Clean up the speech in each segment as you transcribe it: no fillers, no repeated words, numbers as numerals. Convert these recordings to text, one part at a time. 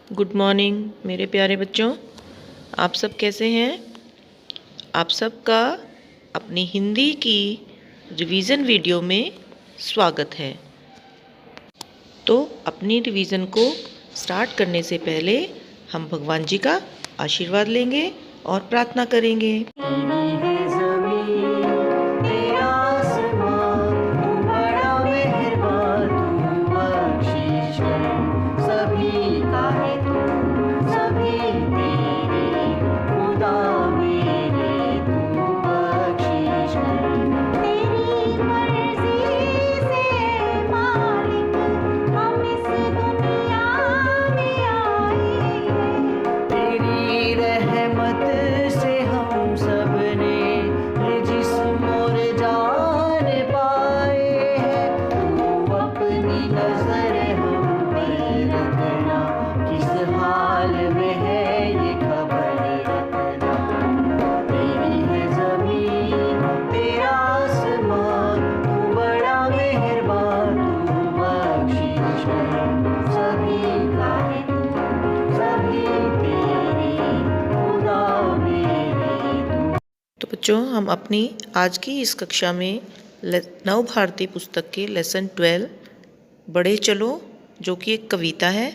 Good morning मेरे प्यारे बच्चों, आप सब कैसे हैं। आप सबका अपनी हिंदी की रिवीज़न वीडियो में स्वागत है। तो अपनी रिवीज़न को स्टार्ट करने से पहले हम भगवान जी का आशीर्वाद लेंगे और प्रार्थना करेंगे। तो बच्चों, हम अपनी आज की इस कक्षा में नव भारती पुस्तक के लेसन 12 बढ़े चलो, जो कि एक कविता है,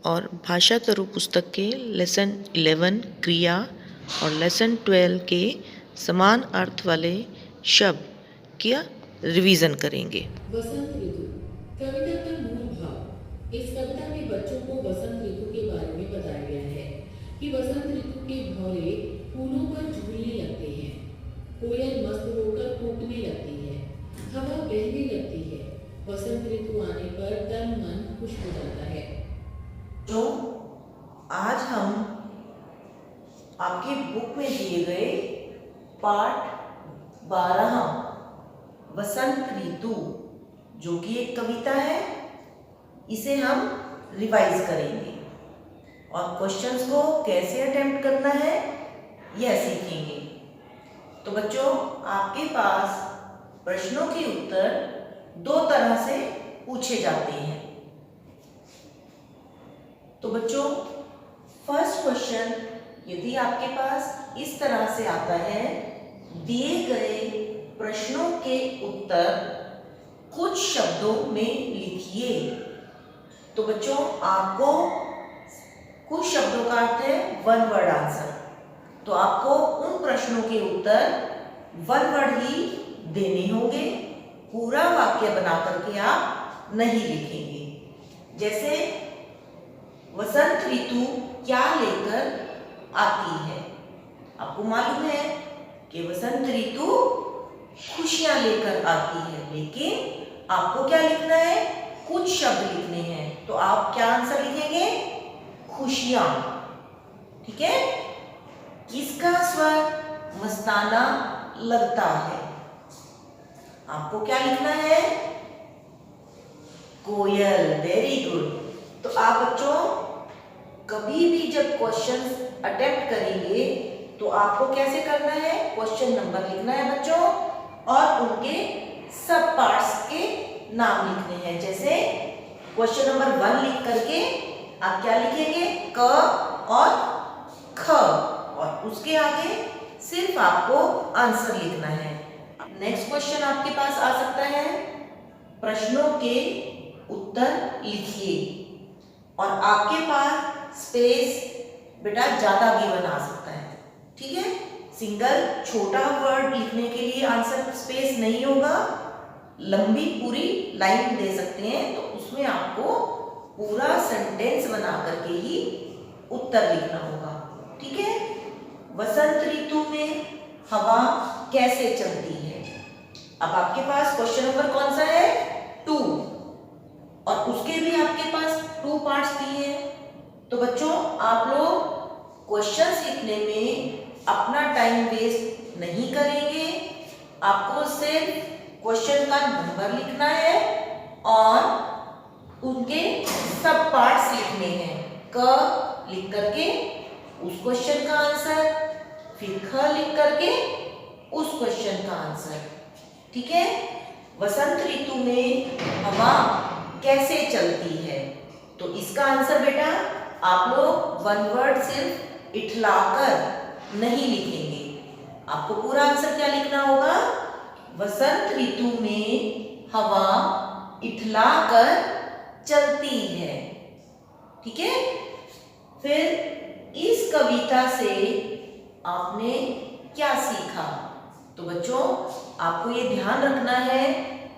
और भाषा तरु पुस्तक के लेसन 11 क्रिया और लेसन 12 के समान अर्थ वाले शब्द का रिवीजन करेंगे। वसंत ऋतु कविता का मूल भाव। इस कविता में बच्चों को वसंत ऋतु के बारे में बताया गया है कि वसंत ऋतु के भौरे फूलों पर झूलने लगते हैं, कोयल मस्त होकर कूकने लगती है, हवा बहने लगती है। वसंत ऋतु आने पर तन मन खुश हो जाता है। तो आज हम आपकी बुक में दिए गए पाठ 12 वसंत ऋतु, जो कि एक कविता है, इसे हम रिवाइज करेंगे और क्वेश्चंस को कैसे अटेम्प्ट करना है यह सीखेंगे। तो बच्चों, आपके पास प्रश्नों के उत्तर दो तरह से पूछे जाते हैं। तो बच्चों, फर्स्ट क्वेश्चन यदि आपके पास इस तरह से आता है, दिए गए प्रश्नों के उत्तर कुछ शब्दों में लिखिए। तो बच्चों, आपको कुछ शब्दों का अर्थ है वन वर्ड आंसर। तो आपको उन प्रश्नों के उत्तर वन वर्ड ही देने होंगे, पूरा वाक्य बना करके आप नहीं लिखेंगे। जैसे वसंत ऋतु क्या लेकर आती है। आपको मालूम है कि वसंत ऋतु खुशियां लेकर आती है, लेकिन आपको क्या लिखना है, कुछ शब्द लिखने हैं। तो आप क्या आंसर लिखेंगे, खुशियां। ठीक है। किसका स्वर मस्ताना लगता है, आपको क्या लिखना है, कोयल। Very good. तो आप बच्चों कभी भी जब क्वेश्चन अटेम्प्ट करेंगे तो आपको कैसे करना है, क्वेश्चन नंबर लिखना है बच्चों, और उनके सब पार्ट्स के नाम लिखने हैं। जैसे क्वेश्चन नंबर 1 लिख करके आप क्या लिखेंगे, क और ख, और उसके आगे सिर्फ आपको आंसर लिखना है। नेक्स्ट क्वेश्चन आपके पास आ सकता है, प्रश्नों के उत्तर लिखिए, और आपके पास स्पेस बेटा ज्यादा भी बना सकता है। ठीक है। सिंगल छोटा वर्ड लिखने के लिए आंसर स्पेस नहीं होगा, लंबी पूरी लाइन दे सकते हैं, तो उसमें आपको पूरा सेंटेंस बना करके ही उत्तर लिखना होगा। ठीक है। वसंत ऋतु में हवा कैसे चलती है। अब आपके पास क्वेश्चन नंबर कौन सा है, 2, और उसके भी आपके पास 2 पार्ट्स दिए हैं। तो बच्चों, आप लोग क्वेश्चंस लिखने में अपना टाइम वेस्ट नहीं करेंगे। आपको सिर्फ क्वेश्चन का नंबर लिखना है और उनके सब पार्ट्स लिखने हैं। क लिख करके उस क्वेश्चन का आंसर, फिर ख लिख करके उस क्वेश्चन का आंसर। ठीक है। वसंत ऋतु में हवा कैसे चलती है, तो इसका आंसर बेटा आप लोग वन वर्ड सिर्फ इठलाकर नहीं लिखेंगे, आपको पूरा आंसर क्या लिखना होगा? वसंत ऋतु में हवा इठलाकर चलती है। ठीक है। फिर इस कविता से आपने क्या सीखा? तो बच्चों, आपको ये ध्यान रखना है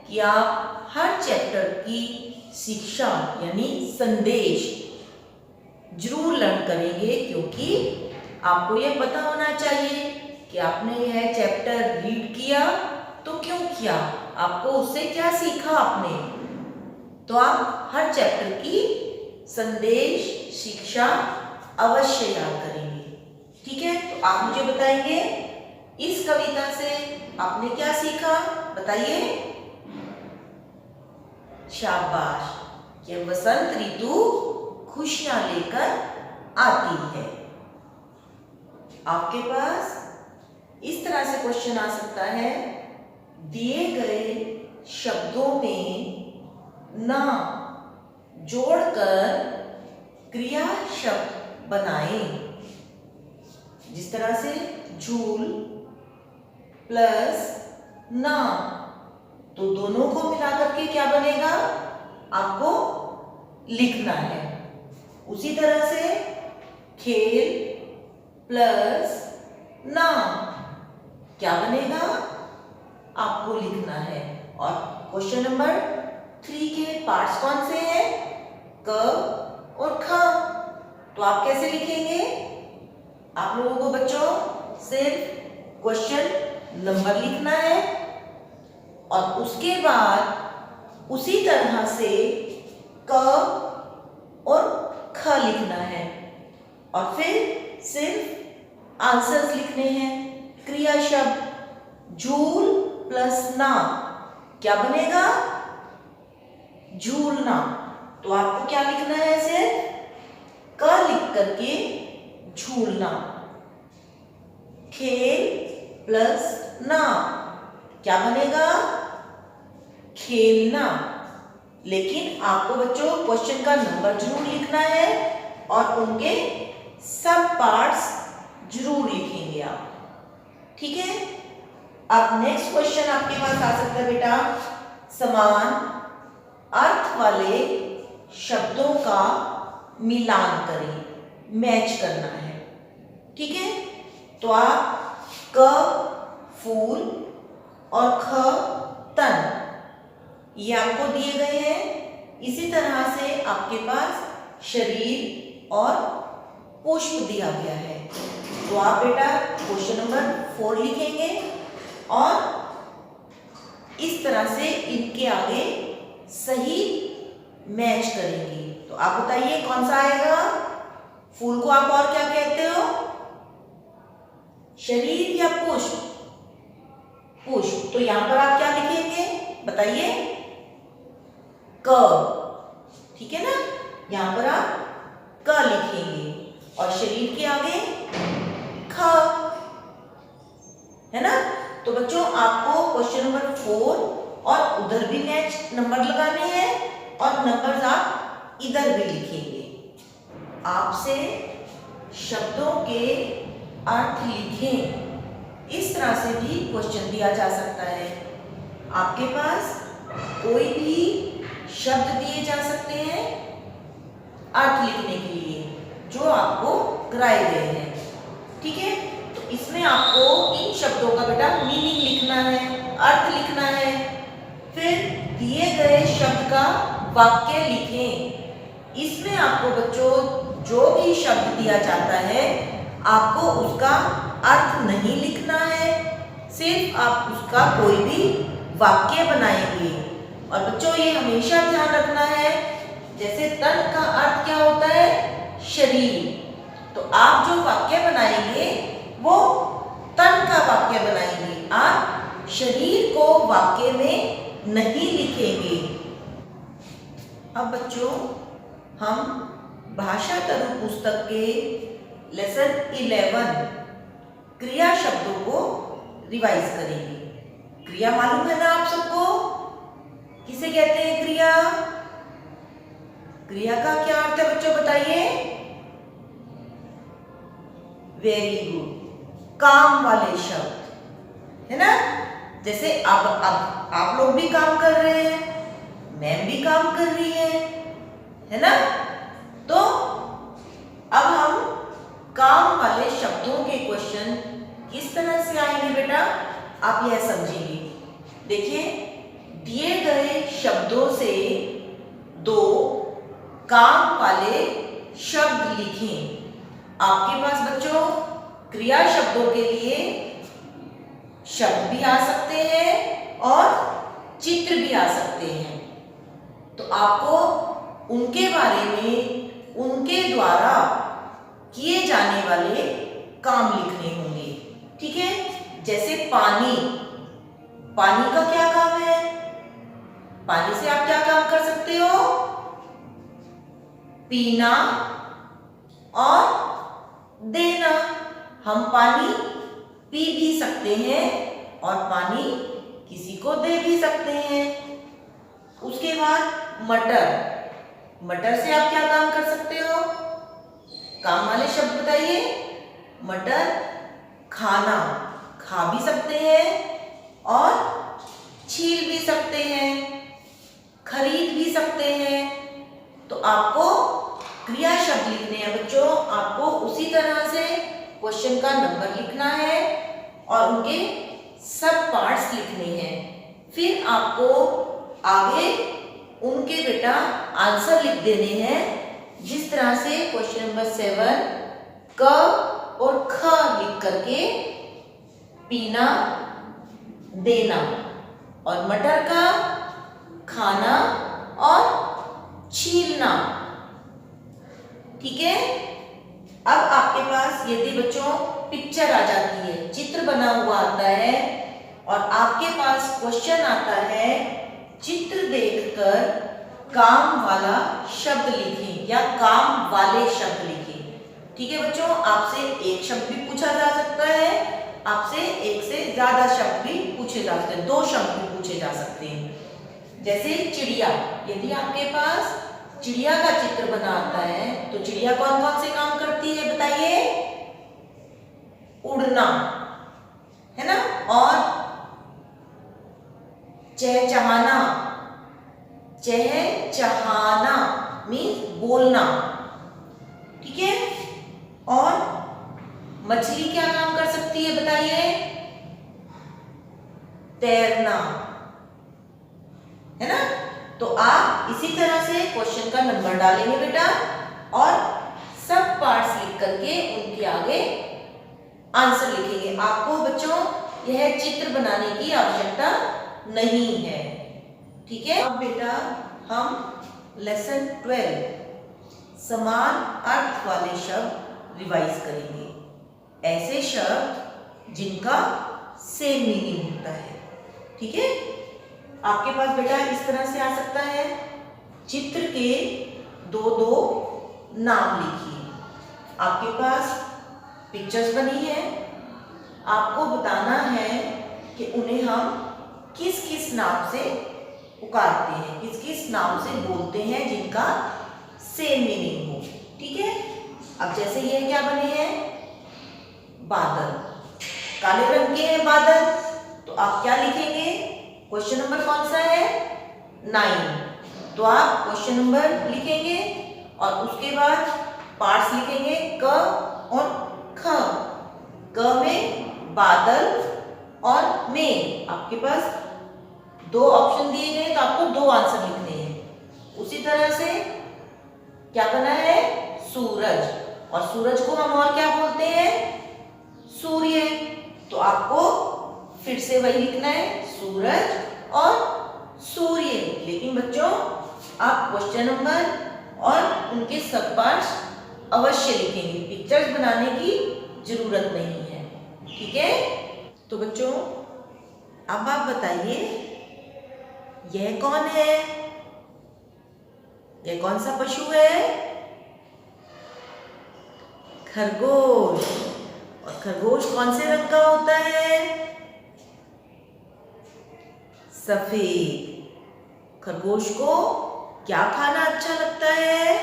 कि आप हर चैप्टर की शिक्षा यानी संदेश जरूर लर्न करेंगे, क्योंकि आपको यह पता होना चाहिए कि आपने यह चैप्टर रीड किया तो क्यों किया, आपको उससे क्या सीखा आपने। तो आप हर चैप्टर की संदेश शिक्षा अवश्य याद करेंगे। ठीक है। तो आप मुझे बताएंगे इस कविता से आपने क्या सीखा? बताइए। शाबाश। ये वसंत ऋतु खुशियां लेकर आती है। आपके पास इस तरह से क्वेश्चन आ सकता है, दिए गए शब्दों में ना जोड़कर क्रिया शब्द बनाएं। जिस तरह से झूल प्लस ना, तो दोनों को मिलाकर के क्या बनेगा आपको लिखना है। उसी तरह से खेल प्लस ना क्या बनेगा आपको लिखना है। और क्वेश्चन नंबर 3 के पार्ट्स कौन से हैं? क और ख। तो आप कैसे लिखेंगे? आप लोगों को बच्चों सिर्फ क्वेश्चन नंबर लिखना है और उसके बाद उसी तरह से क और ख लिखना है और फिर सिर्फ आंसर्स लिखने हैं। क्रिया शब्द झूल प्लस ना क्या बनेगा? झूलना। तो आपको क्या लिखना है? सिर्फ क लिख करके झूलना। खेल प्लस ना क्या बनेगा? खेलना। लेकिन आपको बच्चों क्वेश्चन का नंबर जरूर लिखना है और उनके सब पार्ट्स जरूर लिखेंगे आप। ठीक है। अब नेक्स्ट क्वेश्चन आपके पास आ सकता है बेटा, समान अर्थ वाले शब्दों का मिलान करें, मैच करना है। ठीक है। तो आप क फूल और ख तन ये आपको दिए गए हैं। इसी तरह से आपके पास शरीर और पुष्प दिया गया है। तो आप बेटा क्वेश्चन नंबर 4 लिखेंगे और इस तरह से इनके आगे सही मैच करेंगे। तो आप बताइए कौन सा आएगा? फूल को आप और क्या कहते हो? शरीर या पुष्प? पुष्प। तो यहां पर आप क्या लिखेंगे बताइए? क। ठीक है ना। यहां पर आप क लिखेंगे और शरीर के आगे ख, है ना। तो बच्चों आपको क्वेश्चन नंबर 4 और उधर भी मैच नंबर लगाने हैं और नंबर्स आप इधर भी लिखेंगे। आपसे शब्दों के अर्थ लिखें, इस तरह से भी क्वेश्चन दिया जा सकता है। आपके पास कोई भी शब्द दिए जा सकते हैं अर्थ लिखने के लिए जो आपको कराए गए हैं। ठीक है। तो इसमें आपको इन शब्दों का बेटा मीनिंग लिखना है, अर्थ लिखना है। फिर दिए गए शब्द का वाक्य लिखें। इसमें आपको बच्चों जो भी शब्द दिया जाता है आपको उसका अर्थ नहीं लिखना है, सिर्फ आप उसका कोई भी वाक्य बनाएंगे। और बच्चों ये हमेशा ध्यान रखना है, जैसे तन का अर्थ क्या होता है? शरीर। तो आप जो वाक्य बनाएंगे वो तन का वाक्य बनाएंगे, आप शरीर को वाक्य में नहीं लिखेंगे। अब बच्चों हम भाषा तरु पुस्तक के लेसन 11 क्रिया शब्दों को रिवाइज करेंगे। क्रिया मालूम है ना आप सबको? किसे कहते हैं क्रिया? क्रिया का क्या अर्थ है बच्चों बताइए? Very good. काम वाले शब्द, है ना? जैसे अब आप लोग भी काम कर रहे हैं, मैम भी काम कर रही है ना? तो अब हम काम वाले शब्दों के क्वेश्चन किस तरह से आएंगे बेटा, आप यह समझेंगे। देखिए, दिए गए शब्दों से दो काम वाले शब्द लिखें। आपके पास बच्चों क्रिया शब्दों के लिए शब्द भी आ सकते हैं और चित्र भी आ सकते हैं। तो आपको उनके बारे में उनके द्वारा किए जाने वाले काम लिखने होंगे। ठीक है? जैसे पानी, पानी का क्या काम है? पानी से आप क्या काम कर सकते हो? पीना और देना। हम पानी पी भी सकते हैं और पानी किसी को दे भी सकते हैं। उसके बाद मटर, मटर से आप क्या काम कर सकते हो? काम वाले शब्द बताइए। मटर खाना, खा भी सकते हैं और छील भी सकते हैं, खरीद भी सकते हैं। तो आपको क्रिया शब्द लिखने हैं बच्चों। आपको उसी तरह से क्वेश्चन का नंबर लिखना है और उनके सब पार्ट्स लिखने हैं। फिर आपको आगे उनके बेटा आंसर लिख देने हैं। जिस तरह से क्वेश्चन नंबर 7 क और ख लिख करके पीना, देना, और मटर का खाना और छीलना। ठीक है? अब आपके पास यदि बच्चों पिक्चर आ जाती है, चित्र बना हुआ आता है और आपके पास क्वेश्चन आता है, चित्र देखकर काम वाला शब्द लिखें या काम वाले शब्द लिखें। ठीक है बच्चों? आपसे एक शब्द भी पूछा जा सकता है, आपसे एक से ज्यादा शब्द भी पूछे जा सकते हैं, 2 शब्द भी पूछे जा सकते हैं। जैसे चिड़िया, यदि आपके पास चिड़िया का चित्र बना आता है तो चिड़िया कौन कौन से काम करती है बताइए? उड़ना, है ना? और चहचहाना, चहचहाना मीन्स बोलना। ठीक है? और मछली क्या काम कर सकती है बताइए? तैरना, है ना? तो आप इसी तरह से क्वेश्चन का नंबर डालेंगे बेटा और सब पार्ट्स लिख करके उनके आगे आंसर लिखेंगे। आपको बच्चों यह चित्र बनाने की आवश्यकता नहीं है। ठीक है? अब बेटा हम लेसन 12 समान अर्थ वाले शब्द रिवाइज करेंगे। ऐसे शब्द जिनका सेम मीनिंग होता है। ठीक है? आपके पास बेटा इस तरह से आ सकता है, चित्र के 2-2 नाम लिखिए। आपके पास पिक्चर्स बनी है, आपको बताना है कि उन्हें हम किस किस नाम से पुकारते हैं, किस किस नाम से बोलते हैं जिनका सेम मीनिंग हो। ठीक है? अब जैसे ये क्या बने हैं? बादल, काले रंग के हैं बादल, तो आप क्या लिखेंगे? क्वेश्चन नंबर कौन सा है? 9। तो आप क्वेश्चन नंबर लिखेंगे और उसके बाद पार्ट्स लिखेंगे क और ख। क में बादल और में आपके पास 2 ऑप्शन दिए गए, तो आपको 2 आंसर लिखने हैं। उसी तरह से क्या बना है? सूरज, और सूरज को हम और क्या बोलते हैं? सूर्य। तो आपको फिर से वही लिखना है, सूरज और सूर्य। लेकिन बच्चों आप क्वेश्चन नंबर और उनके सब पार्ट्स अवश्य लिखेंगे, पिक्चर्स बनाने की जरूरत नहीं है। ठीक है? तो बच्चों अब आप बताइए, यह कौन है? यह कौन सा पशु है? खरगोश। और खरगोश कौन से रंग का होता है? सफेद। खरगोश को क्या खाना अच्छा लगता है?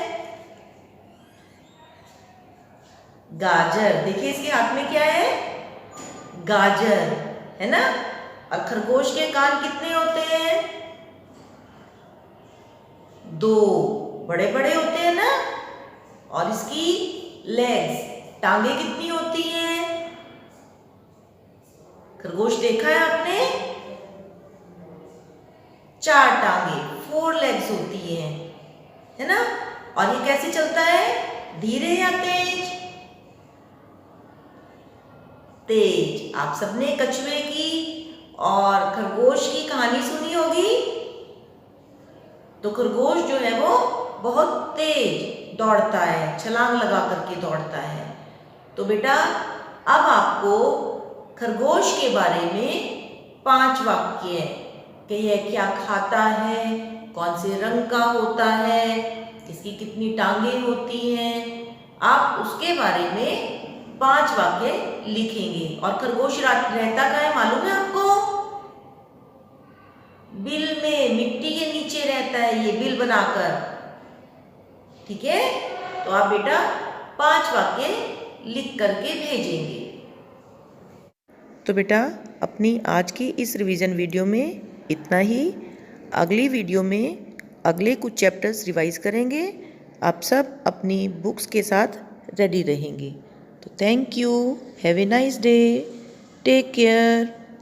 गाजर। देखिए इसके हाथ में क्या है, गाजर, है ना। और खरगोश के कान कितने होते हैं, 2 बड़े बड़े होते हैं ना। और इसकी लेग्स, टांगे कितनी होती हैं, खरगोश देखा है आपने, 4 टांगे, 4 लेग्स होती हैं, है ना। और ये कैसे चलता है, धीरे या तेज, तेज। आप सबने कछुए की और खरगोश की कहानी सुनी होगी। तो खरगोश जो है वो बहुत तेज दौड़ता है, छलांग लगा करके दौड़ता है। तो बेटा अब आपको खरगोश के बारे में 5 वाक्य कि यह क्या खाता है, कौन से रंग का होता है, इसकी कितनी टांगें होती हैं, आप उसके बारे में 5 वाक्य लिखेंगे। और खरगोश रहता कहाँ है मालूम है आपको, बिल में, मिट्टी के नीचे रहता है ये बिल बनाकर, ठीक है। तो आप बेटा 5 वाक्य लिख करके भेजेंगे। तो बेटा अपनी आज की इस रिवीजन वीडियो में इतना ही। अगली वीडियो में अगले कुछ चैप्टर्स रिवाइज करेंगे। आप सब अपनी बुक्स के साथ रेडी रहेंगे। तो thank you, have a nice day, take care.